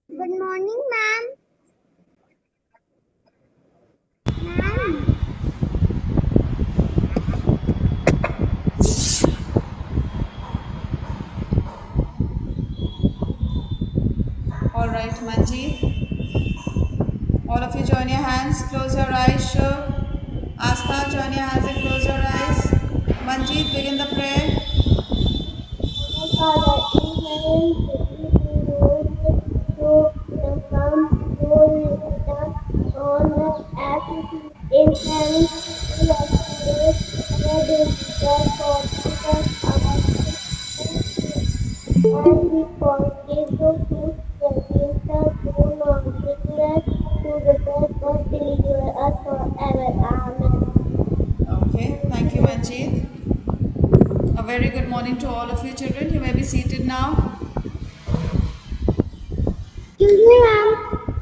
Good morning, ma'am. Ma'am. All right, Manjeet. All of you join your hands, close your eyes, sure. Astha, join your hands and close your eyes. Manjeet, begin the prayer. Our Father in heaven, hallowed be your name. Your kingdom come, your will be done on earth as it is in heaven. Give us today our daily bread, forgive us our sins and we forgive those who sin against us. Do not bring us to the test, but deliver us forever. Amen. Okay, thank you, Manjeet. A very good morning to all of you children. You may be seated now. Excuse me, ma'am.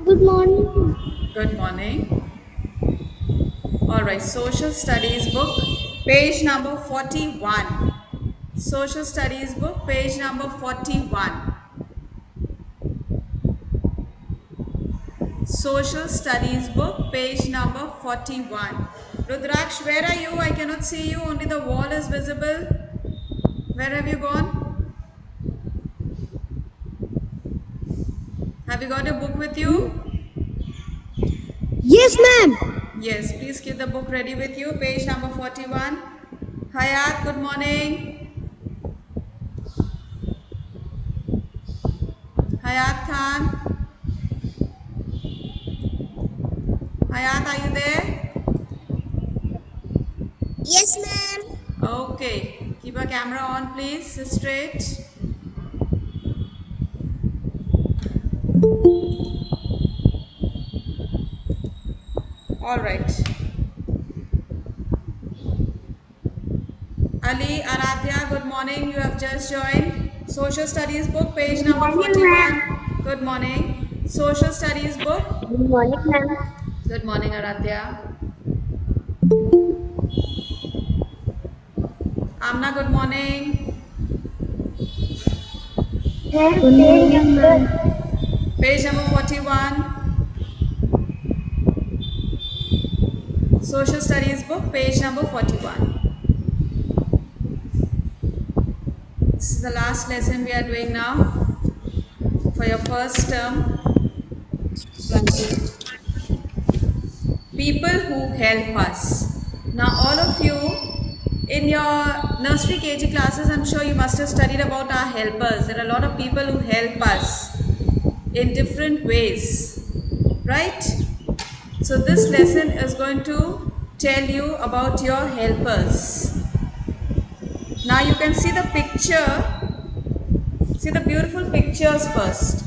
Good morning. Good morning. All right, Social Studies book, page number 41. Social Studies book, page number 41. Social Studies book, page number 41. Rudraksh, where are you? I cannot see you. Only the wall is visible. Where have you gone? Have you got a book with you? Yes, ma'am. Yes, please keep the book ready with you. Page number 41. Hayat, good morning. Hayat Khan. Hayat, are you there? Yes, ma'am. Okay. Keep a camera on, please. Straight. All right. Ali, Aradhya, good morning. You have just joined. Social Studies book, page Good number morning, ma'am. 41. Good morning. Social Studies book. Good morning, ma'am. Good morning, Aradhya. Amna, good morning. Ma'am, Good page morning, number. ma'am. Page number 41. Social Studies book, page number 41. This is the last lesson we are doing now for your first term. People who help us. Now, all of you in your nursery KG classes, I'm sure you must have studied about our helpers. There are a lot of people who help us in different ways, right? So, this lesson is going to tell you about your helpers. Now, you can see the picture. See the beautiful pictures first.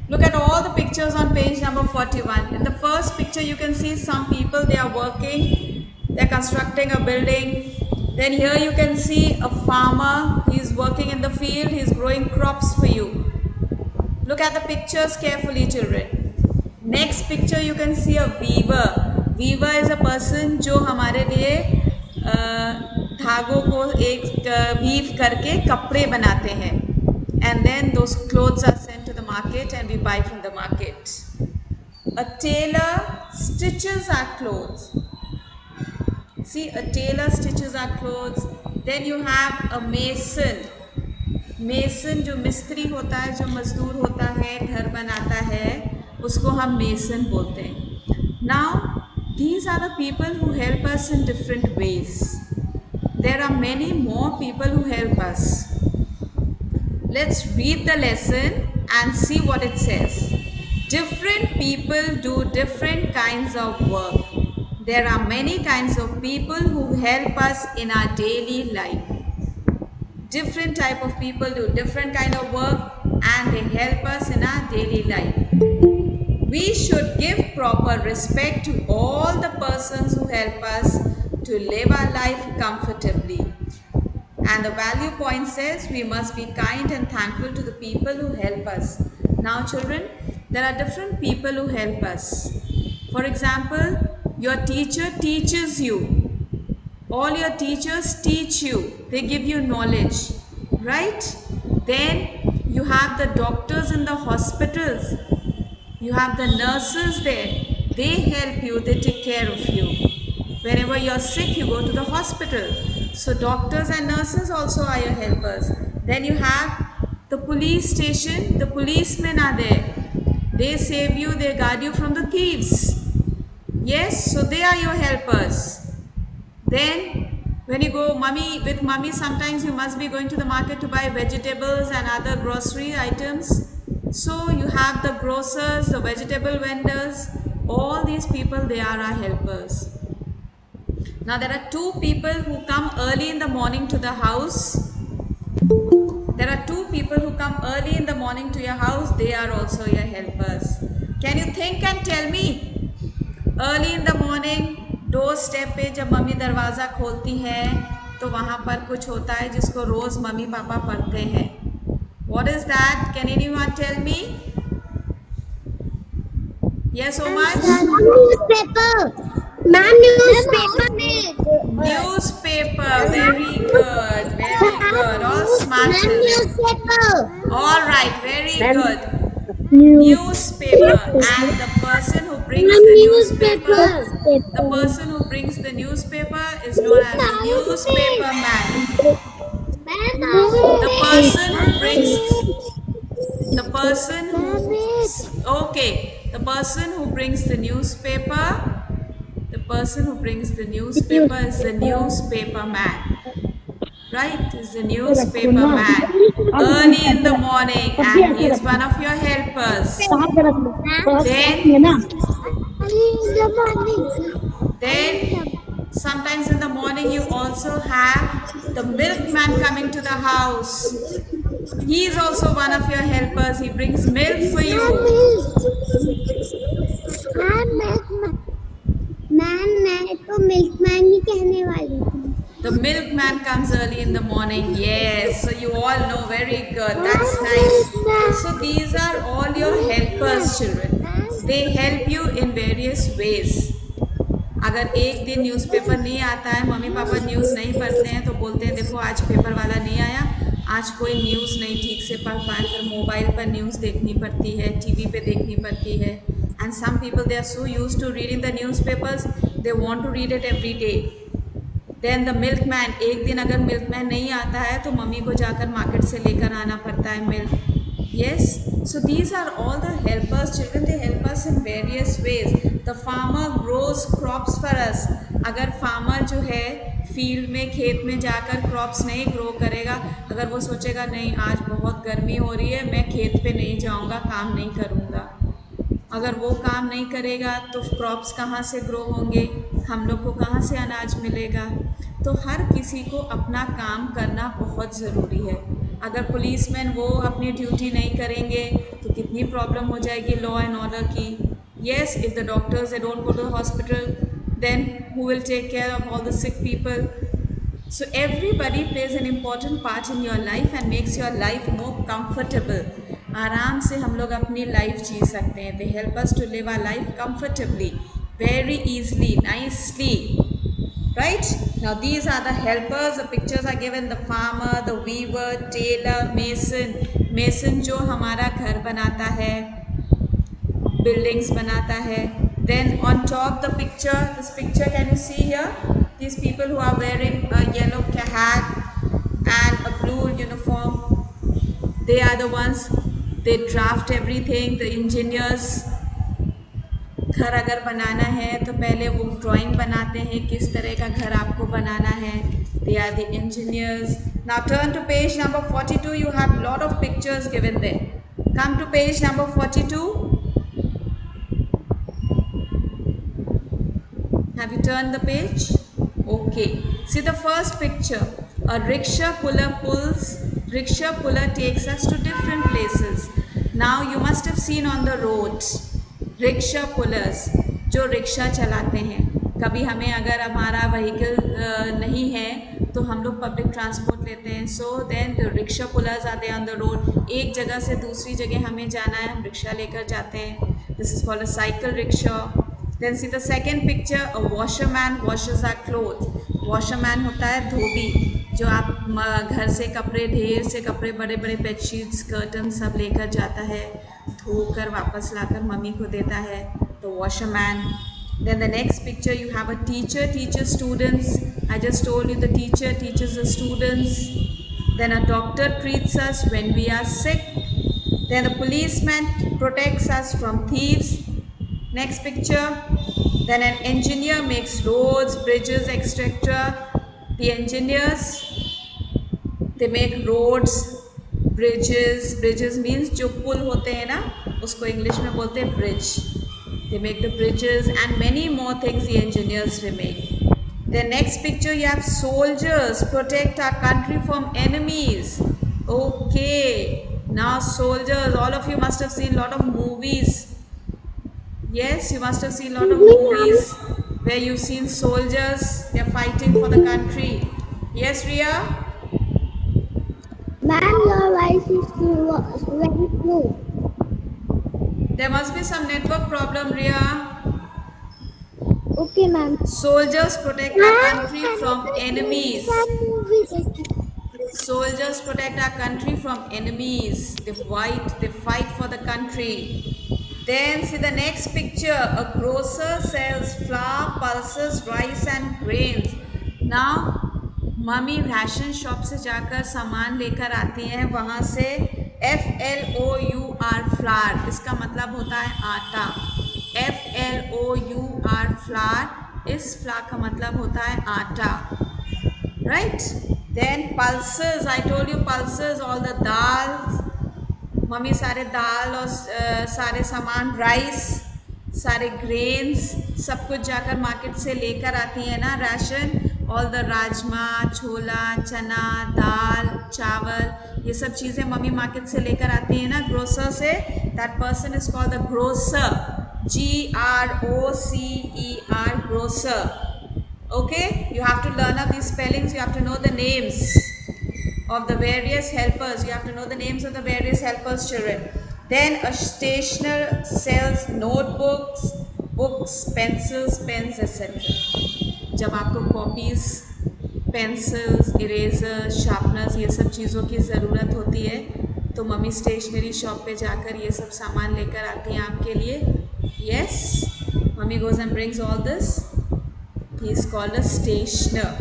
Look at all the pictures on page number 41. In the first picture, you can see some people, they are working, they're constructing a building. Then here you can see a farmer, he's working in the field, he's growing crops for you. Look at the pictures carefully, children. Next picture, you can see a weaver. Weaver is a person जो हमारे लिए धागों को एक weave करके कपड़े बनाते हैं. And then those clothes are sent to the market and we buy from the market. A tailor stitches our clothes. See, a tailor stitches our clothes. Then you have a mason. Mason जो मिस्त्री होता है, जो मजदूर होता है, घर बनाता है, उसको हम मेसन बोलते हैं. Now these are the people who help us in different ways. There are many more people who help us. Let's read the lesson and see what it says. Different people do different kinds of work. There are many kinds of people who help us in our daily life. Different type of people do different kind of work and they help us in our daily life. We should give proper respect to all the persons who help us to live our life comfortably. And the value point says we must be kind and thankful to the people who help us. Now children, there are different people who help us. For example, your teacher teaches you. All your teachers teach you. They give you knowledge, right? Then You have the doctors in the hospitals. You have the nurses there. They help you, they take care of you. Whenever you're sick, you go to the hospital. So doctors and nurses also are your helpers. Then you have the police station, the policemen are there. They save you, they guard you from the thieves. Yes, so they are your helpers. Then when you go with mummy, sometimes you must be going to the market to buy vegetables and other grocery items. So you have the grocers, the vegetable vendors, all these people, they are our helpers. Now there are two people who come early in the morning to the house. There are two people who come early in the morning to your house. They are also your helpers. Can you think and tell me? Early in the morning door step पे जब mummy दरवाज़ा खोलती है तो वहाँ पर कुछ होता है जिसको रोज़ मम्मी पापा पढ़ते हैं. What is that? Can anyone tell me? Yes, Omar? Newspaper. Ma'am, newspaper. Newspaper. Very good. Very good. All smart children. Newspaper. All right. Very good. Newspaper. And the person who brings the newspaper, the person who brings the newspaper is known as a newspaper man. The person who brings the person who brings the newspaper, the person who brings the newspaper is the newspaper man. Right, is the newspaper man early in the morning, and he is one of your helpers. Then sometimes in the morning you also have the milkman coming to the house. He is also one of your helpers. He brings milk for you. The milkman comes early in the morning. Yes, so you all know, very good. That's nice. So these are all your helpers, children. They help you in various ways. अगर एक दिन newspaper नहीं आता है, mummy papa news नहीं पढ़ते हैं तो बोलते हैं देखो आज पेपर वाला नहीं आया, आज कोई न्यूज़ नहीं ठीक से पढ़ पाए, फिर मोबाइल पर न्यूज़ देखनी पड़ती है, टीवी पे देखनी पड़ती है. And some people, they are so used to reading the newspapers, they want to read it every day. Then the milkman, एक दिन अगर milkman नहीं आता है तो मम्मी को जाकर मार्केट से लेकर आना पड़ता है milk. Yes, so these are all the helpers, children. They help us in various ways. The farmer grows crops for us. अगर farmer जो है फील्ड में, खेत में जाकर क्रॉप्स नहीं ग्रो करेगा, अगर वो सोचेगा नहीं आज बहुत गर्मी हो रही है, मैं खेत पे नहीं जाऊंगा, काम नहीं करूंगा, अगर वो काम नहीं करेगा तो क्रॉप्स कहाँ से ग्रो होंगे, हम लोग को कहाँ से अनाज मिलेगा. तो हर किसी को अपना काम करना बहुत ज़रूरी है. अगर पुलिसमैन वो अपनी ड्यूटी नहीं करेंगे तो कितनी प्रॉब्लम हो जाएगी लॉ एंड ऑर्डर की. Yes, if the doctors they don't go to hospital, then who will take care of all the sick people? So everybody plays an important part in your life and makes your life more comfortable. आराम से हम लोग अपनी life जी सकते हैं. They help us to live our life comfortably, very easily, nicely. Right? Now these are the helpers. The pictures are given: the farmer, the weaver, tailor, mason. Mason जो हमारा घर बनाता है, buildings बनाता है. Then on top the picture, this picture, can you see here? These people who are wearing a yellow hat and a blue uniform, they are the ones, they draft everything. The engineers, घर अगर बनाना है तो पहले वो drawing बनाते हैं किस तरह का घर आपको बनाना है. They are the engineers. Now turn to page number 42. You have lot of pictures given there. Come to page number 42. Have you turned the page? Okay. See the first picture. A rickshaw puller pulls. Rickshaw puller takes us to different places. Now you must have seen on the road rickshaw pullers जो rickshaw चलाते हैं. कभी हमें अगर हमारा vehicle नहीं है तो हम लोग पब्लिक ट्रांसपोर्ट लेते हैं. So then the rickshaw pullers आते हैं ऑन द रोड. एक जगह से दूसरी जगह हमें जाना है, हम रिक्शा लेकर जाते हैं. This is called a cycle rickshaw. Then see the second picture. A washerman washes our cloth. Washerman होता है धोबी, जो आप घर से कपड़े, ढेर से कपड़े, बड़े बड़े बेडशीट्स, कर्टन सब लेकर जाता है, धोकर वापस लाकर मम्मी को देता है, तो washerman. Then the next picture you have a teacher teaches students. I just told you the teacher teaches the students. Then a doctor treats us when we are sick. Then the policeman protects us from thieves. Next picture. Then an engineer makes roads, bridges, etc. The engineers, they make roads, bridges. Bridges means जो पुल होते हैं ना, उसको English में बोलते हैं bridge. They make the bridges and many more things the engineers will make. The next picture you have soldiers protect our country from enemies. Okay, now soldiers, all of you must have seen a lot of movies. Yes, you must have seen a lot of movies where you've seen soldiers, they're fighting for the country. Yes, Ria? Ma'am, your voice is very slow. There must be some network problem, Ria. Okay, ma'am. Soldiers protect our country from enemies. Soldiers protect our country from enemies. They fight for the country. Then see the next picture. A grocer sells flour, pulses, rice and grains. Now, mummy ration shop से जाकर सामान लेकर आती हैं, वहाँ से FLOUR flour, इसका मतलब होता है आटा. FLOUR फ्लार, इस फ्लार का मतलब होता है आटा. Right? Then pulses, I told you pulses, all the dals. Mummy सारे दाल और सारे सामान, राइस, सारे ग्रेन्स, सब कुछ जाकर मार्केट से लेकर आती है ना राशन. ऑल द राजमा, छोला, चना, दाल, चावल, ये सब चीज़ें मम्मी मार्केट से लेकर आती है ना ग्रोसर से. That person is called the grocer. GROCER, grocer. Okay, you have to learn up these spellings. You have to know the names of the various helpers. You have to know the names of the various helpers, children. Then a stationer sells notebooks, books, pencils, pens, etc. जब आपको copies, pencils, eraser, sharpeners, ये सब चीज़ों की ज़रूरत होती है, तो मम्मी स्टेशनरी शॉप पे जाकर ये सब सामान लेकर आती हैं आपके लिए. Yes, mummy goes and brings all this. He is called a stationer.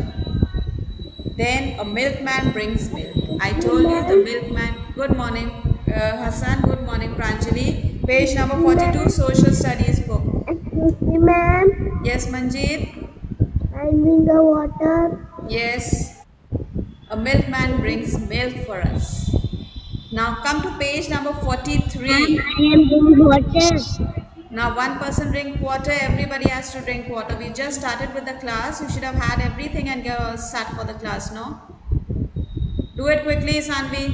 Then a milkman brings milk. I told you the milkman. Good morning, Hassan. Good morning, Pranjali. Page number 42, social studies book. Excuse me, ma'am. Yes, Manjeet. I bring the water. Yes. A milkman brings milk for us. Now come to page number 43. Ma'am, I am bringing water. Now one person drink water, everybody has to drink water. We just started with the class. You should have had everything and sat for the class, no? Do it quickly, Sanvi.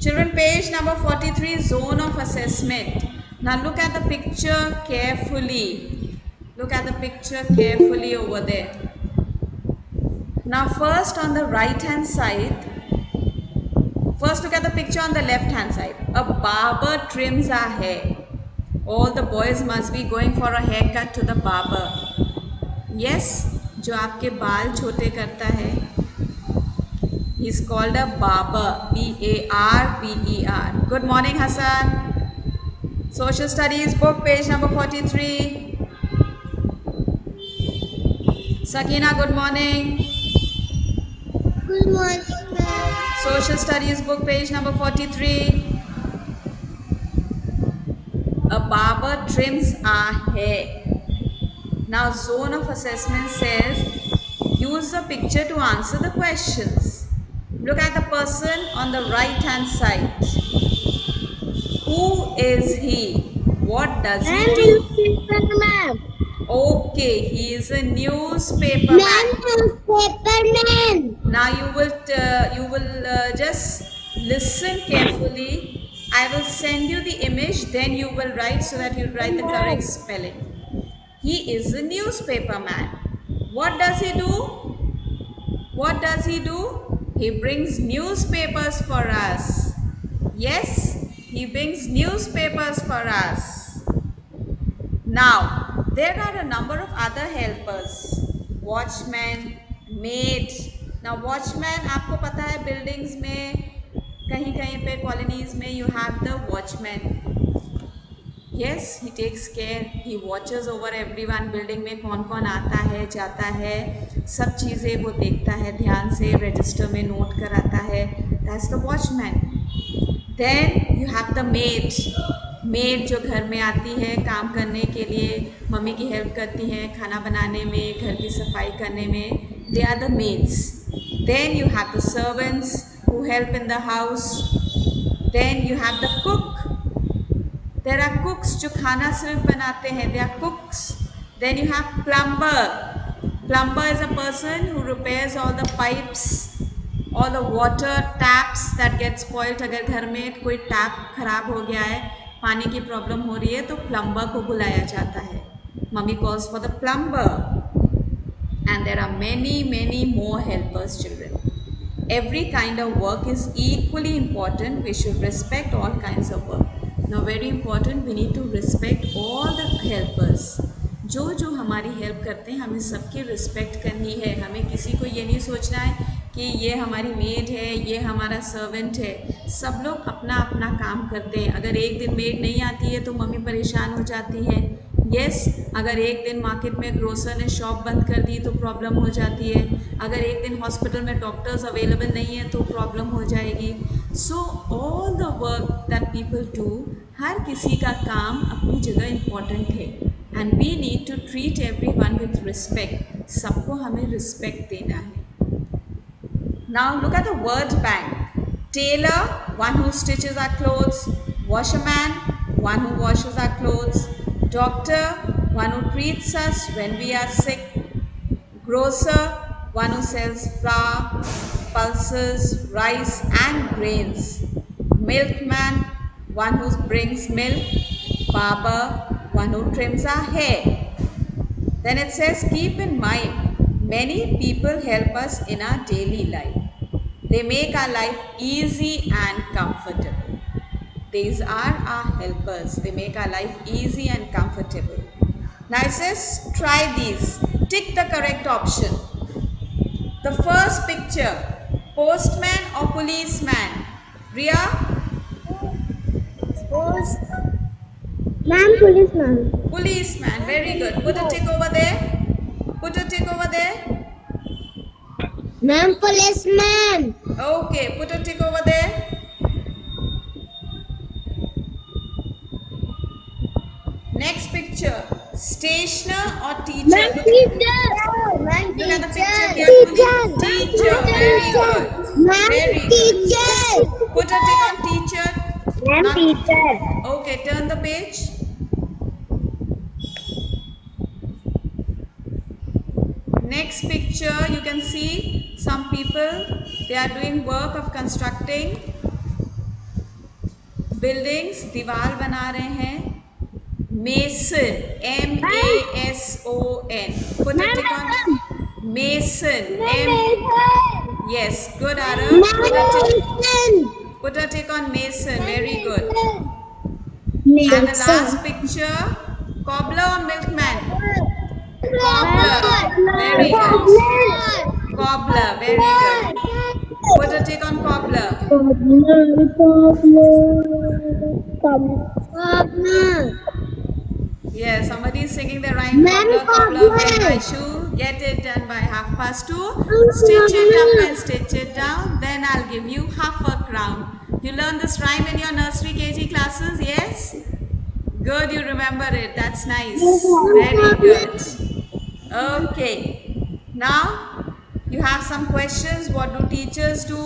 Children, page number 43, zone of assessment. Now look at the picture carefully. Look at the picture carefully over there. Now first on the right hand side, first look at the picture on the left hand side. A barber trims our hair. All the boys must be going for a haircut to the barber. Yes, जो आपके बाल छोटे करता है, he is called a barber. BARBER. Good morning, Hassan. Social Studies book, page number 43. Sakina, good morning. Good morning, ma'am. Social Studies book, page number 43. A barber trims our hair. Now zone of assessment says use the picture to answer the questions. Look at the person on the right hand side. Who is he? What does he do? Newspaper, ma'am. Okay, he is a newspaper man. Newspaper man. Now you will just listen carefully. I will send you the image, then you will write so that you write the correct spelling. He is a newspaper man. What does he do? What does he do? He brings newspapers for us. Yes, he brings newspapers for us. Now, there are a number of other helpers. Watchmen, maid, Now watchman, आपको पता है buildings में कहीं कहीं पे colonies में you have the watchman. Yes, he takes care, he watches over everyone. Building में कौन कौन आता है जाता है, सब चीज़ें वो देखता है, ध्यान से रजिस्टर में नोट कराता है. That's the watchman. Then you have the maid. Maid जो घर में आती है काम करने के लिए, मम्मी की हेल्प करती हैं खाना बनाने में, घर की सफाई करने में. They are the maids. Then you have the servants who help in the house. Then you have the cook. There are cooks जो खाना सिर्फ बनाते हैं, they are cooks. Then you have plumber. Plumber is a person who repairs all the pipes, all the water taps that get spoiled. अगर घर में कोई tap खराब हो गया है, पानी की प्रॉब्लम हो रही है, तो प्लम्बर को बुलाया जाता है. Mummy calls for the plumber. And there are many more helpers, children. Every kind of work is equally important. We should respect all kinds of work. Now very important, we need to respect all the helpers. जो जो हमारी help करते हैं हमें सबकी respect करनी है. हमें किसी को ये नहीं सोचना है कि ये हमारी मेड है, ये हमारा सर्वेंट है. सब लोग अपना अपना काम करते हैं. अगर एक दिन मेड नहीं आती है तो मम्मी परेशान हो जाती है. यस, अगर एक दिन मार्केट में ग्रोसर ने शॉप बंद कर दी तो प्रॉब्लम हो जाती है. अगर एक दिन हॉस्पिटल में डॉक्टर्स अवेलेबल नहीं है तो प्रॉब्लम हो जाएगी. So all the work that people do, हर किसी का काम अपनी जगह इम्पॉर्टेंट है. And we need to treat everyone with respect. सबको हमें रिस्पेक्ट देना है. Now look at the word bank. Tailor, one who stitches our clothes. Washerman, one who washes our clothes. Doctor, one who treats us when we are sick. Grocer, one who sells flour, pulses, rice and grains. Milkman, one who brings milk. Barber, one who trims our hair. Then it says, keep in mind, many people help us in our daily life. They make our life easy and comfortable. These are our helpers. They make our life easy and comfortable. Now it says, try these. Tick the correct option. The first picture, postman or policeman? Riya? Policeman. Policeman, very good. Put a tick over there. Put a tick over there. Ma'am, policeman. Okay, put a tick over there. Next picture, stationer or teacher? Ma'am, Look at the picture carefully. Teacher, very good. Very good. Teacher. Put a tick on teacher. Ma'am, Now- teacher. Okay, turn the page. Next picture, you can see some people, they are doing work of constructing buildings. दीवार बना रहे हैं. Mason, M-A-S-O-N. Put a tick on Mason. Yes, good Arav. Put a tick on Mason. Very good. And the last picture, cobbler or milkman? Cobbler. Very good. Cobbler. Very good. Put a tick on cobbler. Yes, somebody is singing the rhyme. Ma'am, Cobbler, cobbler, cobbler. mend my shoe. Get it done by 2:30. Stitch it up and stitch it down. Then I'll give you half a crown. You learned this rhyme in your nursery KG classes, yes? Good, you remember it. That's nice. Very good. Okay. Now, you have some questions. What do teachers do?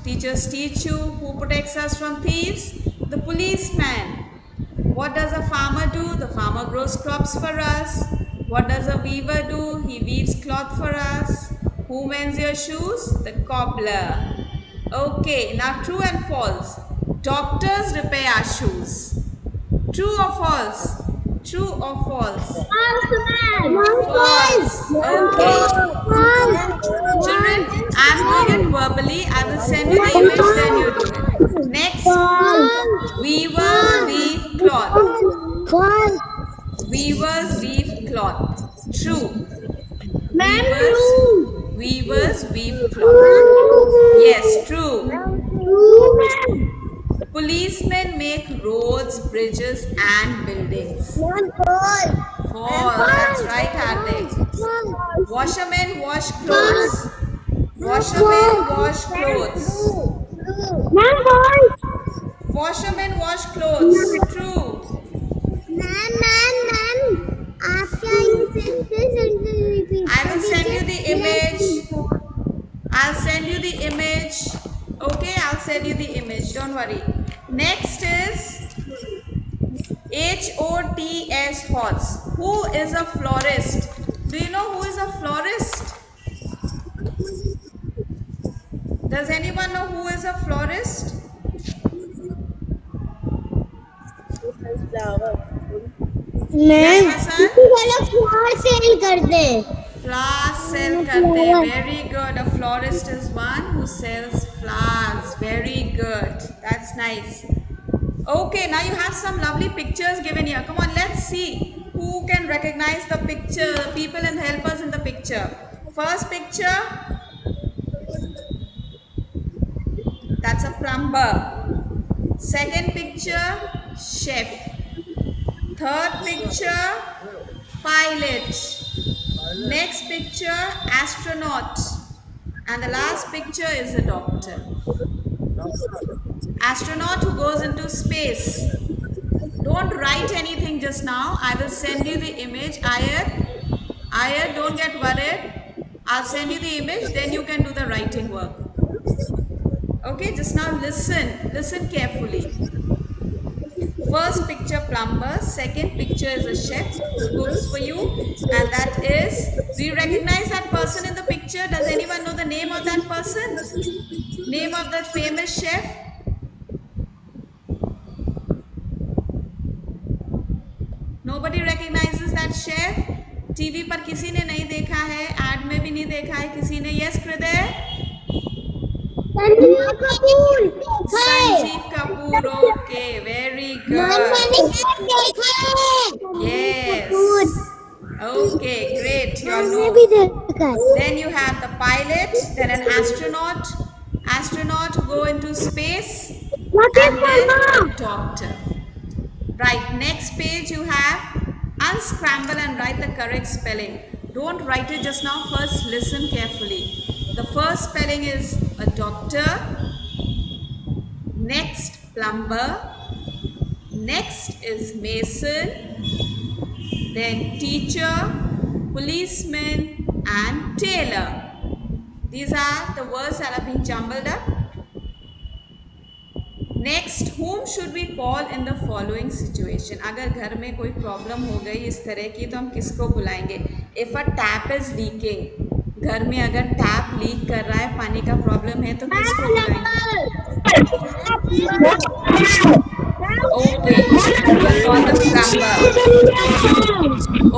Teachers teach you. Who protects us from thieves? The policeman. What does a farmer do? The farmer grows crops for us. What does a weaver do? He weaves cloth for us. Who mends your shoes? The cobbler. Okay, now true and false. Doctors repair our shoes. True or false? True or false? False. Okay. Children, I'm doing it verbally. I will send you the image, then you do it. Next, weavers weave cloth. Weavers weave cloth. True. Weavers Weavers weave cloth. Yes, true. Policemen make roads, bridges, and buildings. False. That's right, Hardik. Washermen wash clothes. Washermen wash clothes. Washermen wash clothes. True. I will send you the image. I'll send you the image. Okay, I'll send you the image. Don't worry. Next is HOTS, horse. Who is a florist? Do you know who is a florist? Does anyone know who is a florist? Yes, Hasan? Flowers sell करते हैं. Very good. A florist is one who sells flowers. Very good. That's nice. Okay, now you have some lovely pictures given here. Come on, let's see who can recognize the picture, people and help us in the picture. First picture, that's a plumber. Second picture, chef. Third picture, pilot. Next picture, astronaut. And the last picture is a doctor. Astronaut who goes into space. Don't write anything just now. I will send you the image. Ayat, don't get worried. I'll send you the image, then you can do the writing work. Okay, just now listen carefully. First picture, plumber. Second picture is a chef who cooks for you, and that is, do you recognize that person in the picture? Does anyone know the name of that person? Name of that famous chef? Nobody recognizes that chef? TV पर किसी ने नहीं देखा है, add में भी नहीं देखा है किसी ने. यस हृदय? Sanjeev Kapoor. Okay, very good. Yes. Okay, great. Then you have the pilot, then an astronaut who go into space, and then a doctor. Right, next page you have unscramble and write the correct spelling. Don't write it just now, first listen carefully. The first spelling is a doctor, next plumber, next is mason, then teacher, policeman and tailor. These are the words that have been jumbled up. Next, whom should we call in the following situation? अगर घर में कोई problem हो गई इस तरह की तो हम किसको बुलाएंगे? If a tap is leaking, घर में अगर टैप लीक कर रहा है, पानी का प्रॉब्लम है तो किसको बुलाएंगे? Okay, we'll call the plumber.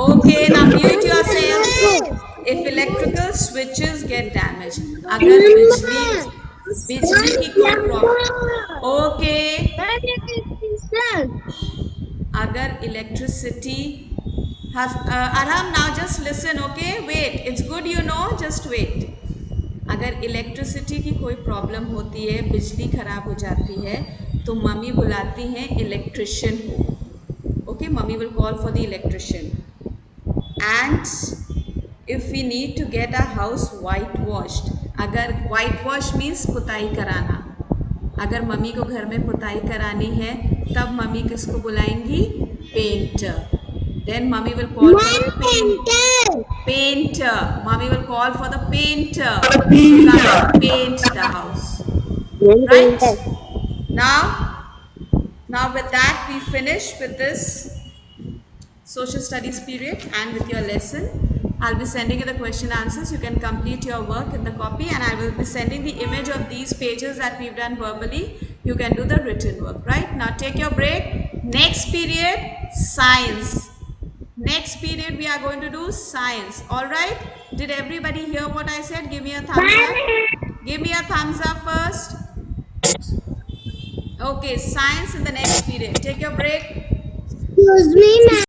Okay, now mute yourself. If electrical switches get damaged, अगर बिजली की कोई प्रॉब्लम, ओके, अगर electricity has Arham, now just listen, okay? Wait, it's good, you know, just wait. अगर इलेक्ट्रिसिटी की कोई problem होती है, बिजली खराब हो जाती है, तो मम्मी बुलाती हैं इलेक्ट्रिशियन को. Okay, mummy will call for the electrician. And if we need to get a house white washed, अगर वाइट वॉश मीन्स पुताई कराना, अगर मम्मी को घर में पुताई करानी है तब मम्मी किसको बुलाएंगी? Painter. Then mommy will call for the painter. Mommy will call for the painter to come and paint the house. Right? Now with that we finish with this social studies period and with your lesson. I'll be sending you the question answers. You can complete your work in the copy, and I will be sending the image of these pages that we've done verbally. You can do the written work. Right? Now take your break. Next period, science. Next period we are going to do science. Alright? Did everybody hear what I said? Give me a thumbs up. Give me a thumbs up first. Okay, science in the next period. Take your break. Excuse me, ma'am.